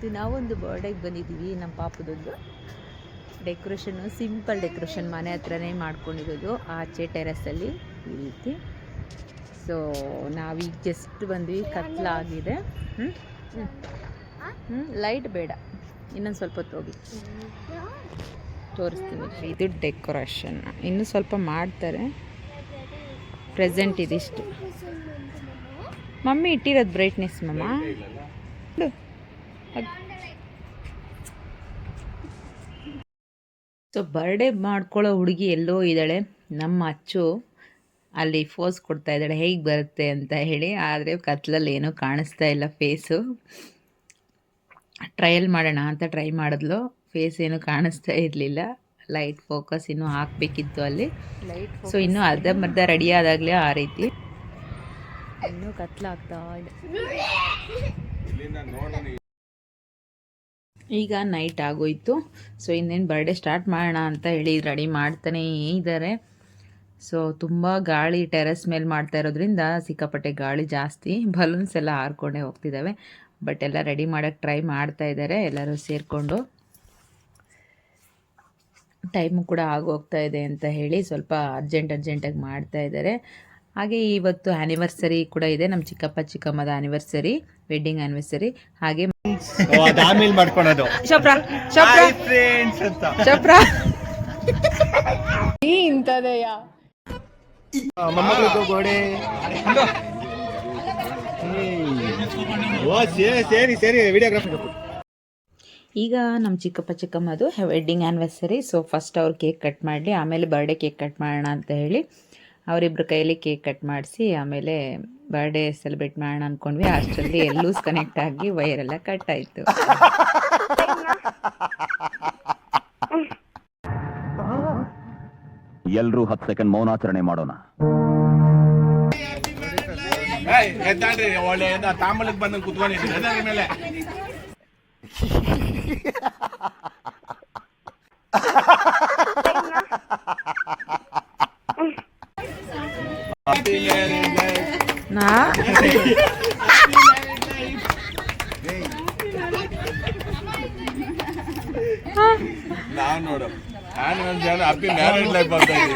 ಇವತ್ತು ನಾವೊಂದು ಬರ್ಡೇಗೆ ಬಂದಿದ್ದೀವಿ. ನಮ್ಮ ಪಾಪದೊಂದು ಡೆಕೋರೇಷನ್ನು ಸಿಂಪಲ್ ಡೆಕೋರೇಷನ್ ಮನೆ ಹತ್ರನೇ ಮಾಡ್ಕೊಂಡಿರೋದು, ಆಚೆ ಟೆರೆಸಲ್ಲಿ ಈ ರೀತಿ. ಸೊ ನಾವೀಗ ಜಸ್ಟ್ ಬಂದ್ವಿ, ಕತ್ಲಾಗಿದೆ. ಲೈಟ್ ಬೇಡ, ಇನ್ನೊಂದು ಸ್ವಲ್ಪ ಹೊತ್ತು ಹೋಗಿ ತೋರಿಸ್ತೀನಿ. ಇದು ಡೆಕೋರೇಷನ್ ಇನ್ನೂ ಸ್ವಲ್ಪ ಮಾಡ್ತಾರೆ. ಪ್ರೆಸೆಂಟ್ ಇದಿಷ್ಟು ಮಮ್ಮಿ ಇಟ್ಟಿರೋದು ಬ್ರೈಟ್ನೆಸ್ ಮಮ್ಮ. ಸೊ ಬರ್ಡೇ ಮಾಡ್ಕೊಳ್ಳೋ ಹುಡುಗಿ ಎಲ್ಲೋ ಇದ್ದಾಳೆ. ನಮ್ಮ ಅಚ್ಚು ಅಲ್ಲಿ ಫೋಸ್ ಕೊಡ್ತಾ ಇದ್ದಾಳೆ ಹೇಗೆ ಬರುತ್ತೆ ಅಂತ ಹೇಳಿ. ಆದರೆ ಕತ್ಲಲ್ಲಿ ಏನೂ ಕಾಣಿಸ್ತಾ ಇಲ್ಲ ಫೇಸು. ಟ್ರಯಲ್ ಮಾಡೋಣ ಅಂತ ಟ್ರೈ ಮಾಡಿದ್ಲು, ಫೇಸ್ ಏನು ಕಾಣಿಸ್ತಾ ಇರಲಿಲ್ಲ. ಲೈಟ್ ಫೋಕಸ್ ಇನ್ನೂ ಹಾಕಬೇಕಿತ್ತು ಅಲ್ಲಿ. ಸೊ ಇನ್ನೂ ಅರ್ಧಂಬರ್ಧ ರೆಡಿ ಆದಾಗಲೇ ಆ ರೀತಿ ಇನ್ನೂ ಕತ್ಲಾಗ್ತಾ ಇದೆ. ಈಗ ನೈಟ್ ಆಗೋಯ್ತು. ಸೊ ಇನ್ನೇನು ಬರ್ಡೇ ಸ್ಟಾರ್ಟ್ ಮಾಡೋಣ ಅಂತ ಹೇಳಿ ರೆಡಿ ಮಾಡ್ತಾನೇ ಇದ್ದಾರೆ. ಸೊ ತುಂಬ ಗಾಳಿ ಟೆರೆಸ್ ಮೇಲೆ ಮಾಡ್ತಾ ಇರೋದ್ರಿಂದ ಸಿಕ್ಕಾಪಟ್ಟೆ ಗಾಳಿ ಜಾಸ್ತಿ, ಬಲೂನ್ಸ್ ಎಲ್ಲ ಹಾರ್ಕೊಂಡೇ ಹೋಗ್ತಿದ್ದಾವೆ. ಬಟ್ ಎಲ್ಲ ರೆಡಿ ಮಾಡೋಕ್ಕೆ ಟ್ರೈ ಮಾಡ್ತಾ ಇದ್ದಾರೆ ಎಲ್ಲರೂ ಸೇರಿಕೊಂಡು. ಟೈಮು ಕೂಡ ಆಗೋಗ್ತಾ ಇದೆ ಅಂತ ಹೇಳಿ ಸ್ವಲ್ಪ ಅರ್ಜೆಂಟಾಗಿ ಮಾಡ್ತಾ ಇದ್ದಾರೆ. ಹಾಗೆ ಇವತ್ತು ಆ್ಯನಿವರ್ಸರಿ ಕೂಡ ಇದೆ, ನಮ್ಮ ಚಿಕ್ಕಪ್ಪ ಚಿಕ್ಕಮ್ಮದ ಆ್ಯನಿವರ್ಸರಿ, ವೆಡ್ಡಿಂಗ್ ಆ್ಯನಿವರ್ಸರಿ. ಹಾಗೆ ಮಾಡ್ಕೊಳ್ಳೋದು ಇಂಥದೆಯಾ ಈಗ ನಮ್ಮ ಚಿಕ್ಕಪ್ಪ ಚಿಕ್ಕಮ್ಮದು ವೆಡ್ಡಿಂಗ್ ಆ್ಯನಿವರ್ಸರಿ. ಸೊ ಫಸ್ಟ್ ಅವ್ರು ಕೇಕ್ ಕಟ್ ಮಾಡಲಿ, ಆಮೇಲೆ ಬರ್ಡೇ ಕೇಕ್ ಕಟ್ ಮಾಡೋಣ ಅಂತ ಹೇಳಿ ಅವರಿಬ್ಬರ ಕೈಯಲ್ಲಿ ಕೇಕ್ ಕಟ್ ಮಾಡಿಸಿ ಆಮೇಲೆ ಬರ್ಡೇ ಸೆಲೆಬ್ರೇಟ್ ಮಾಡೋಣ ಅಂದ್ಕೊಂಡ್ವಿ. ಅಷ್ಟರಲ್ಲಿ ಲೂಸ್ ಕನೆಕ್ಟ್ ಆಗಿ ವೈರೆಲ್ಲ ಕಟ್ ಆಯಿತು. ಎಲ್ಲರೂ 10 ಸೆಕೆಂಡ್ ಮೌನಾಚರಣೆ ಮಾಡೋಣ. ಒಳ್ಳೆ ತಾಂಬಲಕ್ಕೆ ಬಂದು ಕುತ್ಕೊಂಡಿದ್ದೀನಿ ಮೇಲೆ. ನಾವು ನೋಡು ಹ್ಯಾಪಿ ಮ್ಯಾರೇಜ್ ಲೈಫ್ ಅಂತ ಇದ್ದೀವಿ.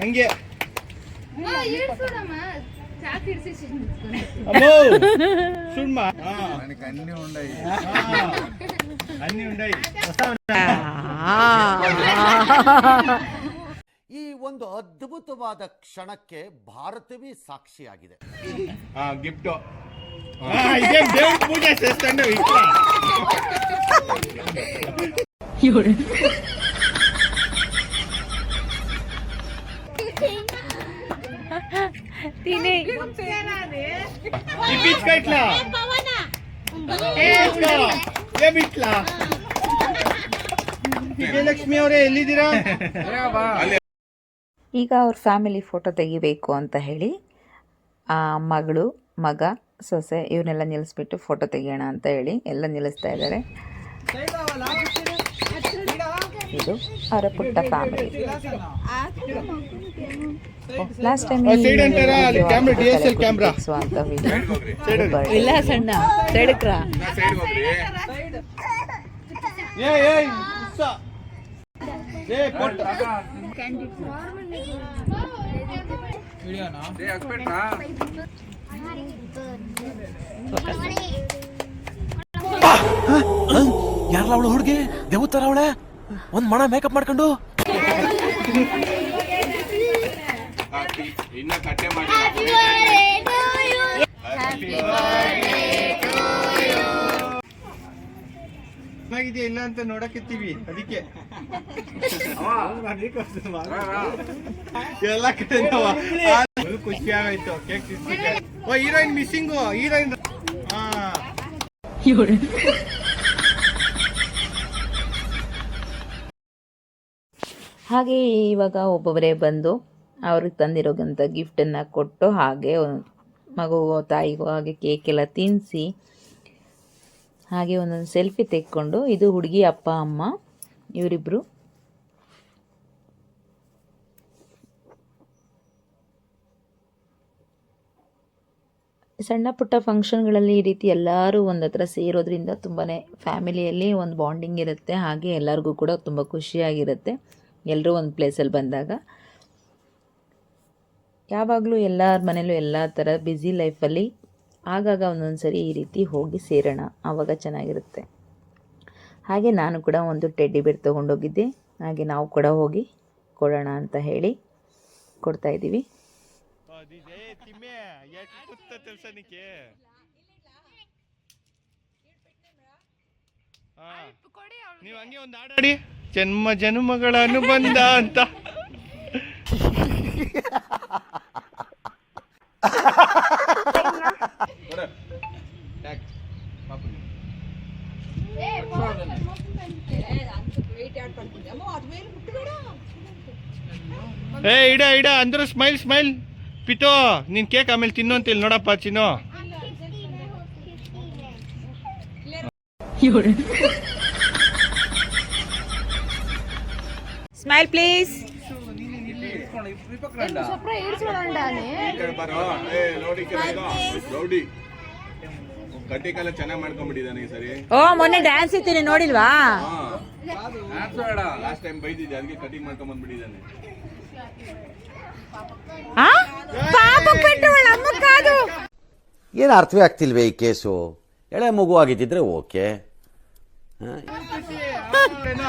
ಹಂಗೆ ಈ ಒಂದು ಅದ್ಭುತವಾದ ಕ್ಷಣಕ್ಕೆ ಭಾರತವೇ ಸಾಕ್ಷಿಯಾಗಿದೆ. ಗಿಫ್ಟ್ ಪೂಜೆ ವಿಜಯಲಕ್ಷ್ಮಿ ಅವರೇ ಎಲ್ಲಿದ್ದೀರಾ? ಈಗ ಅವ್ರ ಫ್ಯಾಮಿಲಿ ಫೋಟೋ ತೆಗಿಬೇಕು ಅಂತ ಹೇಳಿ ಮಗಳು, ಮಗ, ಸೊಸೆ ಇವನ್ನೆಲ್ಲ ನಿಲ್ಲಿಸ್ಬಿಟ್ಟು ಫೋಟೋ ತೆಗಿಯೋಣ ಅಂತ ಹೇಳಿ ಎಲ್ಲ ನಿಲ್ಲಿಸ್ತಾ ಇದ್ದಾರೆ. ಇದು ಅವರ ಪುಟ್ಟ ಫ್ಯಾಮಿಲಿ. ಲಾಸ್ಟ್ ಟೈಮ್ ಇಲ್ಲ ಸಣ್ಣ ಸೈಡ್ಕ್ರ ಯಾರಲ್ಲ ಅವಳು ಹುಡುಗಿ ದೇವತರ ಅವಳೆ ಒಂದ್ ಮಣ ಮೇಕಪ್ ಮಾಡ್ಕೊಂಡು ಇನ್ನ ಕಟ್ಟೆ ಮಾಡಿ ಚೆನ್ನಾಗಿದೆಯಾ ಇಲ್ಲ ಅಂತ ನೋಡಕ್ಕಿರ್ತೀವಿ, ಅದಕ್ಕೆ ಎಲ್ಲ ಕಡೆ ಖುಷಿ ಆಗೋಯ್ತು. ಕೇಕ್ ಹೀರೋಯಿನ್ ಮಿಸ್ಸಿಂಗು, ಹೀರೋಯಿನ್ ಹಾಗೆ ಇವಾಗ ಒಬ್ಬೊಬ್ಬರೇ ಬಂದು ಅವ್ರಿಗೆ ತಂದಿರೋಂಥ ಗಿಫ್ಟನ್ನು ಕೊಟ್ಟು ಹಾಗೆ ಮಗುಗೂ ತಾಯಿಗೂ ಹಾಗೆ ಕೇಕ್ ಎಲ್ಲ ತಿನ್ನಿಸಿ ಹಾಗೆ ಒಂದೊಂದು ಸೆಲ್ಫಿ ತೆಕ್ಕೊಂಡು, ಇದು ಹುಡುಗಿ ಅಪ್ಪ ಅಮ್ಮ ಇವರಿಬ್ಬರು. ಸಣ್ಣ ಪುಟ್ಟ ಫಂಕ್ಷನ್ಗಳಲ್ಲಿ ಈ ರೀತಿ ಎಲ್ಲರೂ ಒಂದು ಹತ್ರ ಸೇರೋದ್ರಿಂದ ತುಂಬಾ ಫ್ಯಾಮಿಲಿಯಲ್ಲಿ ಒಂದು ಬಾಂಡಿಂಗ್ ಇರುತ್ತೆ. ಹಾಗೆ ಎಲ್ಲರಿಗೂ ಕೂಡ ತುಂಬ ಖುಷಿಯಾಗಿರುತ್ತೆ ಎಲ್ಲರೂ ಒಂದು ಪ್ಲೇಸಲ್ಲಿ ಬಂದಾಗ. ಯಾವಾಗಲೂ ಎಲ್ಲರ ಮನೇಲೂ ಎಲ್ಲ ಥರ ಬ್ಯುಸಿ ಲೈಫಲ್ಲಿ ಆಗಾಗ ಒಂದೊಂದು ಸರಿ ಈ ರೀತಿ ಹೋಗಿ ಸೇರೋಣ, ಆವಾಗ ಚೆನ್ನಾಗಿರುತ್ತೆ. ಹಾಗೆ ನಾನು ಕೂಡ ಒಂದು ಟೆಡ್ಡಿ ಬೇರ್ ತೊಗೊಂಡೋಗಿದ್ದೆ. ಹಾಗೆ ನಾವು ಕೂಡ ಹೋಗಿ ಕೊಡೋಣ ಅಂತ ಹೇಳಿ ಕೊಡ್ತಾಯಿದ್ದೀವಿ. ನೀವು ಹಂಗೆ ಒಂದು ಹಾಡಾಡಿ, ಜನ್ಮ ಜನ್ಮಗಳ ಅನುಬಂಧ ಅಂತ. ಏ ಇಡ ಅಂದ್ರು ಸ್ಮೈಲ್ ಸ್ಮೈಲ್. ಪಿತೋ ನೀನ್ ಕೇಕ್ ಆಮೇಲೆ ತಿನ್ನು ಅಂತೇಳಿ ನೋಡಪ್ಪ ಚಿನ್ನು. Smile please. ಕಟ್ಟಿಗೆಲ್ಲ ಚೆನ್ನಾಗಿ ಮಾಡ್ಕೊಂಡ್ಬಿಟ್ಟಿದ್ದಾನೆ ಈ ಸರಿ. ಓ ಮೊನ್ನೆ ಡ್ಯಾನ್ಸ್ ಇತ್ತು ನೋಡಿಲ್ವಾ? ಲಾಸ್ಟ್ ಟೈಮ್ ಬೈದಿದ್ದೆ, ಅದಕ್ಕೆ ಕಟಿಂಗ್ ಮಾಡ್ಕೊಂಡ್ ಬಂದ್ಬಿಟ್ಟಿದ್ದಾನೆ. ಏನು ಅರ್ಥವೇ ಆಗ್ತಿಲ್ವೇ ಈ ಕೇಸು? ಎಳೆ ಮಗು ಆಗಿದ್ದಿದ್ರೆ ಓಕೆ.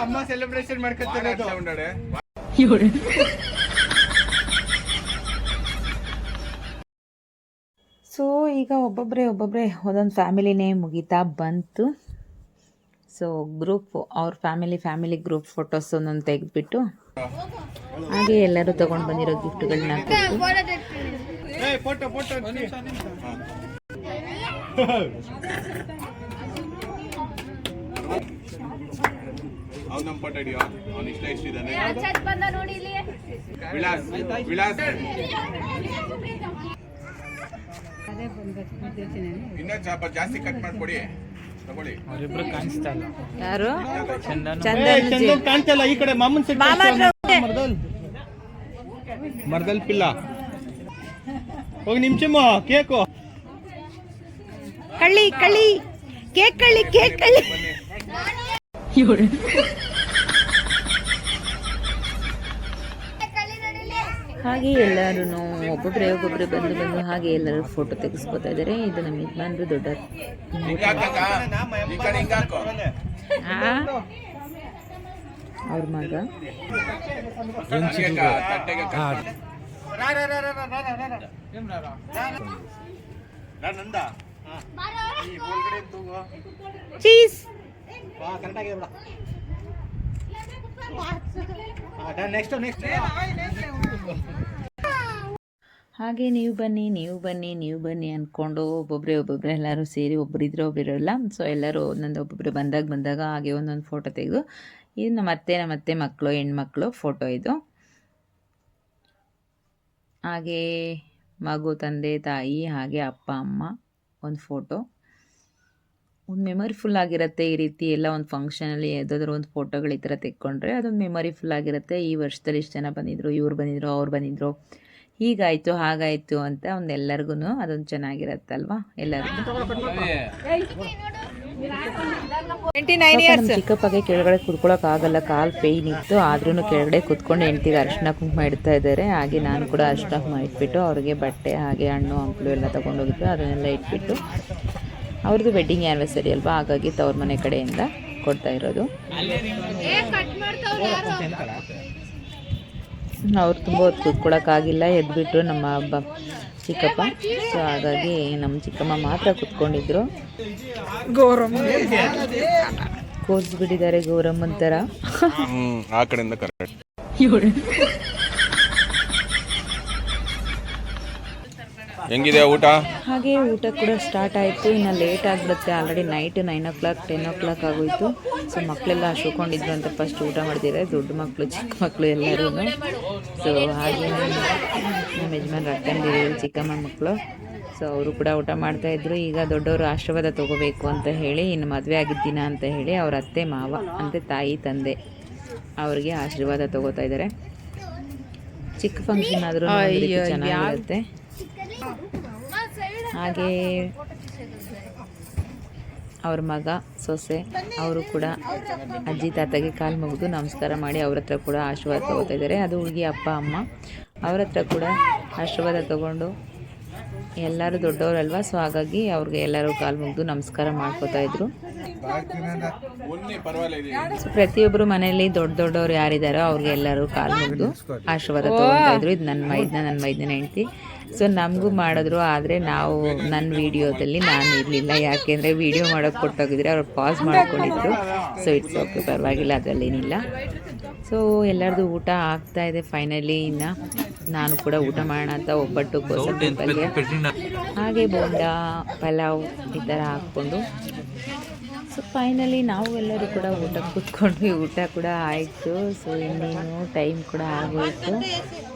ಅಮ್ಮ ಸೆಲೆಬ್ರೇಷನ್ ಮಾಡ್ಕೊತಾರೆ. ಸೊ ಈಗ ಒಬ್ಬೊಬ್ಬರೇ ಒಂದೊಂದು ಫ್ಯಾಮಿಲಿನೇ ಮುಗೀತಾ ಬಂತು. ಸೊ ಗ್ರೂಪ್ ಅವ್ರ ಫ್ಯಾಮಿಲಿ ಗ್ರೂಪ್ ಫೋಟೋಸ್ ಒಂದೊಂದು ತೆಗೆದುಬಿಟ್ಟು ಹಾಗೆ ಎಲ್ಲರೂ ತೊಗೊಂಡು ಬಂದಿರೋ ಗಿಫ್ಟ್ಗಳನ್ನ ಅವ್ನ ನಮ್ಮ ಫೋಟೋ ಹಿಡಿಯೋ, ಅವ್ನ ಇಷ್ಟ ಇಷ್ಟಿದ್ದಾನೆ. ವಿಳಾಸ್ ಇನ್ನೂ ಸ್ವಲ್ಪ ಜಾಸ್ತಿ ಕಟ್ ಮಾಡ್ಕೊಡಿ, ತಗೊಳ್ಳಿ. ಯಾರು? ಚಂದನ್ ಕಾಣ್ತಲ್ಲ ಈ ಕಡೆ. ಮಾಮನ್ ಮರ್ದಲ್ ಪಿಲ್ಲ ಹೋಗಿ ನಿಮ್ಚಮ್ಮ ಕೇಕು ಕಳ್ಳಿ ಕೇಕ್ ಕಳ್ಳಿ. ಹಾಗೆ ಎಲ್ಲರೂ ಒಬ್ಬೊಬ್ಬರೇ ಬಂದು ಹಾಗೆ ಎಲ್ಲರೂ ಫೋಟೋ ತೆಗೆಸ್ಕೊತಾ ಇದ್ದಾರೆ. ಇದು ನಮ್ಮ ಯಜಮಾನ್ರು ದೊಡ್ಡ ಅವ್ರ ಮಗ. ಚೀಸ್ ಹಾಗೆ ನೀವು ಬನ್ನಿ ಅಂದ್ಕೊಂಡು ಒಬ್ಬೊಬ್ಬರೇ ಎಲ್ಲರೂ ಸೇರಿ ಒಬ್ಬರಿದ್ರೆ ಒಬ್ಬರಿರಲ್ಲ. ಸೊ ಎಲ್ಲರೂ ಒಂದೊಂದು ಒಬ್ಬೊಬ್ಬರು ಬಂದಾಗ ಹಾಗೆ ಒಂದೊಂದು ಫೋಟೋ ತೆಗೆದು, ಇದು ನಮ್ಮ ಅತ್ತೆ ಮಕ್ಕಳು ಹೆಣ್ಮಕ್ಳು ಫೋಟೋ ಇದು. ಹಾಗೆ ಮಗು, ತಂದೆ ತಾಯಿ, ಹಾಗೆ ಅಪ್ಪ ಅಮ್ಮ ಒಂದು ಫೋಟೋ. ಒಂದು ಮೆಮೊರಿಫುಲ್ ಆಗಿರುತ್ತೆ ಈ ರೀತಿ ಎಲ್ಲ ಒಂದು ಫಂಕ್ಷನಲ್ಲಿ ಯಾವುದಾದ್ರೂ ಒಂದು ಫೋಟೋಗಳು ಈ ಥರ ತೆಕ್ಕೊಂಡ್ರೆ ಅದೊಂದು ಮೆಮೊರಿಫುಲ್ ಆಗಿರುತ್ತೆ. ಈ ವರ್ಷದಲ್ಲಿ ಇಷ್ಟು ಜನ ಬಂದಿದ್ರು, ಇವ್ರು ಬಂದಿದ್ರು, ಅವ್ರು ಬಂದಿದ್ರು, ಹೀಗಾಯಿತು ಹಾಗಾಯಿತು ಅಂತ ಒಂದು ಎಲ್ಲರಿಗೂ ಅದೊಂದು ಚೆನ್ನಾಗಿರತ್ತಲ್ವಾ ಎಲ್ಲರಿಗೂ. 29 years. ಚಿಕ್ಕಪ್ಪಗೆ ಕೆಳಗಡೆ ಕುತ್ಕೊಳ್ಳೋಕ್ಕಾಗಲ್ಲ, ಕಾಲು ಪೇಯ್ನ್ ಇತ್ತು. ಆದ್ರೂ ಕೆಳಗಡೆ ಕುತ್ಕೊಂಡು ಹೆಂಡ್ತಿಗೆ ಅರಿಶಿನ ಕುಂಕುಮ ಇಡ್ತಾ ಇದ್ದಾರೆ. ಹಾಗೆ ನಾನು ಕೂಡ ಅರಿಶಿನ ಕುಂಕುಮ ಇಟ್ಬಿಟ್ಟು ಅವ್ರಿಗೆ ಬಟ್ಟೆ ಹಾಗೆ ಹಣ್ಣು ಹಂಪಲು ಎಲ್ಲ ತೊಗೊಂಡೋಗಿದ್ದು ಅದನ್ನೆಲ್ಲ ಇಟ್ಬಿಟ್ಟು, ಅವ್ರದ್ದು ವೆಡ್ಡಿಂಗ್ ಆ್ಯನಿವರ್ಸರಿ ಅಲ್ವಾ, ಹಾಗಾಗಿ ತವ್ರ ಮನೆ ಕಡೆಯಿಂದ ಕೊಡ್ತಾ ಇರೋದು. ಅವ್ರು ತುಂಬ ಹೊತ್ತು ಕೂತ್ಕೊಳ್ಳೋಕ್ಕಾಗಿಲ್ಲ, ಎದ್ಬಿಟ್ರು ನಮ್ಮ ಚಿಕ್ಕಪ್ಪ. ಸೊ ಹಾಗಾಗಿ ನಮ್ಮ ಚಿಕ್ಕಮ್ಮ ಮಾತ್ರ ಕೂತ್ಕೊಂಡಿದ್ರು. ಕೂರಿಸ್ಬಿಟ್ಟಿದ್ದಾರೆ ಗೌರಮ್ಮನ ಥರ. ಆ ಕಡೆಯಿಂದ ಕರೆಕ್ಟ್. ಹೆಂಗಿದೆ ಊಟ? ಹಾಗೆ ಊಟ ಕೂಡ ಸ್ಟಾರ್ಟ್ ಆಯಿತು. ಇನ್ನು ಲೇಟ್ ಆಗಿಬಿಡುತ್ತೆ, ಆಲ್ರೆಡಿ ನೈಟ್ 9 o'clock 10 o'clock ಆಗೋಯಿತು. ಸೊ ಮಕ್ಕಳೆಲ್ಲ ಹಸ್ಕೊಂಡಿದ್ರು ಅಂತ ಫಸ್ಟ್ ಊಟ ಮಾಡ್ತಿದ್ದಾರೆ, ದೊಡ್ಡ ಮಕ್ಕಳು ಚಿಕ್ಕ ಮಕ್ಕಳು ಎಲ್ಲರೂ. ಸೊ ಹಾಗೆ ನಮ್ಮ ಯಜಮಾನ್ರು ಅಕ್ಕಂದಿರು ಚಿಕ್ಕಮ್ಮ ಮಕ್ಕಳು, ಸೊ ಅವರು ಕೂಡ ಊಟ ಮಾಡ್ತಾಯಿದ್ರು. ಈಗ ದೊಡ್ಡವರು ಆಶೀರ್ವಾದ ತೊಗೋಬೇಕು ಅಂತ ಹೇಳಿ, ಇನ್ನು ಮದುವೆ ಆಗಿದ್ದ ದಿನ ಅಂತ ಹೇಳಿ ಅವ್ರ ಅತ್ತೆ ಮಾವ ಅಂದರೆ ತಾಯಿ ತಂದೆ ಅವ್ರಿಗೆ ಆಶೀರ್ವಾದ ತಗೋತಾ ಇದ್ದಾರೆ. ಚಿಕ್ಕ ಫಂಕ್ಷನ್ ಆದರೂ ಚೆನ್ನಾಗಿರುತ್ತೆ. ಹಾಗೆ ಅವ್ರ ಮಗ ಸೊಸೆ ಅವರು ಕೂಡ ಅಜ್ಜಿ ತಾತಗೆ ಕಾಲು ಮುಗಿದು ನಮಸ್ಕಾರ ಮಾಡಿ ಅವ್ರ ಹತ್ರ ಕೂಡ ಆಶೀರ್ವಾದ ತಗೋತಾ ಇದ್ದಾರೆ. ಅದು ಹುಡುಗಿ ಅಪ್ಪ ಅಮ್ಮ ಅವ್ರ ಹತ್ರ ಕೂಡ ಆಶೀರ್ವಾದ ತಗೊಂಡು ಎಲ್ಲರೂ ದೊಡ್ಡವರಲ್ವ, ಸೊ ಹಾಗಾಗಿ ಅವ್ರಿಗೆ ಎಲ್ಲರೂ ಕಾಲು ಮುಗಿದು ನಮಸ್ಕಾರ ಮಾಡ್ಕೋತಾ ಇದ್ರು. ಸೊ ಪ್ರತಿಯೊಬ್ಬರು ಮನೆಯಲ್ಲಿ ದೊಡ್ಡವ್ರು ಯಾರಿದ್ದಾರೋ ಅವ್ರಿಗೆ ಎಲ್ಲರೂ ಕಾಲು ಮುಗಿದು ಆಶೀರ್ವಾದ ತಗೊಳ್ತಾ ಇದ್ರು. ಇದು ನನ್ನ ಮೈದನ ಹೆಂಡತಿ. ಸೊ ನಮಗೂ ಮಾಡಿದ್ರು, ಆದರೆ ನಾವು ನನ್ನ ವಿಡಿಯೋದಲ್ಲಿ ನಾನು ಇರಲಿಲ್ಲ, ಯಾಕೆಂದರೆ ವಿಡಿಯೋ ಮಾಡೋಕ್ಕೆ ಕೊಟ್ಟೋಗಿದ್ರೆ ಅವ್ರು ಪಾಸ್ ಮಾಡ್ಕೊಂಡಿದ್ರು. ಸೊ ಇಟ್ಸ್ ಓಕೆ, ಪರವಾಗಿಲ್ಲ, ಅದರಲ್ಲೇನಿಲ್ಲ. ಸೊ ಎಲ್ಲರದು ಊಟ ಆಗ್ತಾ ಇದೆ ಫೈನಲಿ. ಇನ್ನು ನಾನು ಕೂಡ ಊಟ ಮಾಡೋಣ ಅಂತ ಒಬ್ಬಟ್ಟು, ಕೋಸಂಬರಿ ಪಲ್ಯ, ಹಾಗೆ ಬೋಂಡ, ಪಲಾವ್ ಈ ಥರ ಹಾಕ್ಕೊಂಡು ಸೊ ಫೈನಲಿ ನಾವು ಎಲ್ಲರೂ ಕೂಡ ಊಟಕ್ಕೆ ಕೂತ್ಕೊಂಡ್ವಿ. ಊಟ ಕೂಡ ಆಯಿತು. ಸೊ ಇನ್ನೇನು ಟೈಮ್ ಕೂಡ ಆಗೋಯಿತು.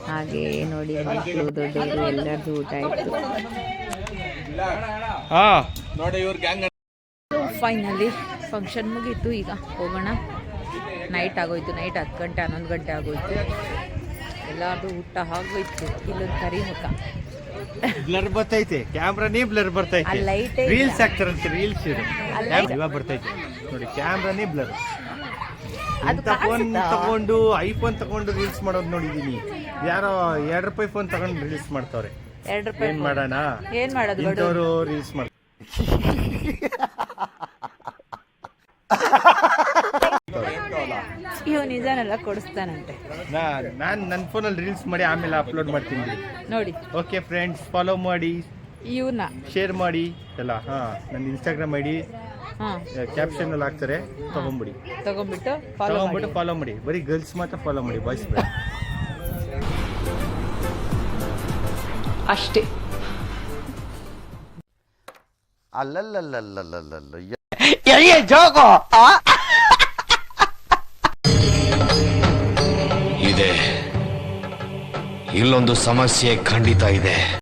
ಹಾಗೆ ನೋಡಿ ಮಕ್ಕಳು ದೊಡ್ಡವರು ಎಲ್ಲರದ್ದು ಊಟ ಆಯಿತು. ನೋಡಿ ಇವ್ರ ಗ್ಯಾಂಗ್ ಫೈನಲಿ ಫಂಕ್ಷನ್ ಮುಗೀತು. ಈಗ ಹೋಗೋಣ. ನೈಟ್ ಆಗೋಯ್ತು. ನೈಟ್ 10 ಗಂಟೆ 11 ಗಂಟೆ ಆಗೋಯ್ತು. ಎಲ್ಲರದು ಊಟ ಆಗೋಯ್ತು. ಇಲ್ಲೊಂದು ಕರಿ ಮುಖ ಬ್ಲರ್ ಬರ್ತೈತೆ, ಕ್ಯಾಮ್ರಾನೇ ಬ್ಲರ್ ಬರ್ತೈತೆ. ರೀಲ್ಸ್ ಆಗ್ತಾರಂತೆ, ರೀಲ್ಸ್ ಇವಾಗ ಬರ್ತೈತೆ ನೋಡಿ, ಕ್ಯಾಮ್ರಾನೇ ಬ್ಲರ್. ಫೋನ್ ತಗೊಂಡು ಐಫೋನ್ ತಗೊಂಡು ರೀಲ್ಸ್ ಮಾಡೋದು ನೋಡಿದೀನಿ. ಯಾರೋ ₹2 ಫೋನ್ ತಗೊಂಡು ರೀಲ್ಸ್ ಮಾಡ್ತಾವ್ರೆ. ₹2 ಏನ್ ಮಾಡೋಣ, ಏನ್ ಮಾಡೋದು, ಇಂಥವ್ರು ರೀಲ್ಸ್ ಮಾಡ್ತಾರೆ. ಇವ್ ನಿಜಾನೆಲ್ಲ ಕೊಡಿಸ್ತಾನಂತೆ. ನಾನು ನನ್ನ ಫೋನಲ್ಲಿ ರೀಲ್ಸ್ ಮಾಡಿ ಆಮೇಲೆ ಅಪ್ಲೋಡ್ ಮಾಡ್ತೀನಿ ನೋಡಿ. ಓಕೆ ಫ್ರೆಂಡ್ಸ್, ಫಾಲೋ ಮಾಡಿ, ಇವನ್ನ ಶೇರ್ ಮಾಡಿ ಎಲ್ಲ. ನನ್ನ ಇನ್ಸ್ಟಾಗ್ರಾಮ್ ಐಡಿ ಕ್ಯಾಪ್ಷನ್ ಅಲ್ಲಿ ಹಾಕ್ತಾರೆ, ತಗೊಂಡ್ಬಿಟ್ಟು ಫಾಲೋ ಮಾಡಿ. ಬರೀ ಗರ್ಲ್ಸ್ ಮಾತ್ರ ಫಾಲೋ ಮಾಡಿ, ಬಾಯ್ಸ್ ಬೇಡ ಅಷ್ಟೇ. ಇದೆ, ಇಲ್ಲೊಂದು ಸಮಸ್ಯೆ ಖಂಡಿತ ಇದೆ.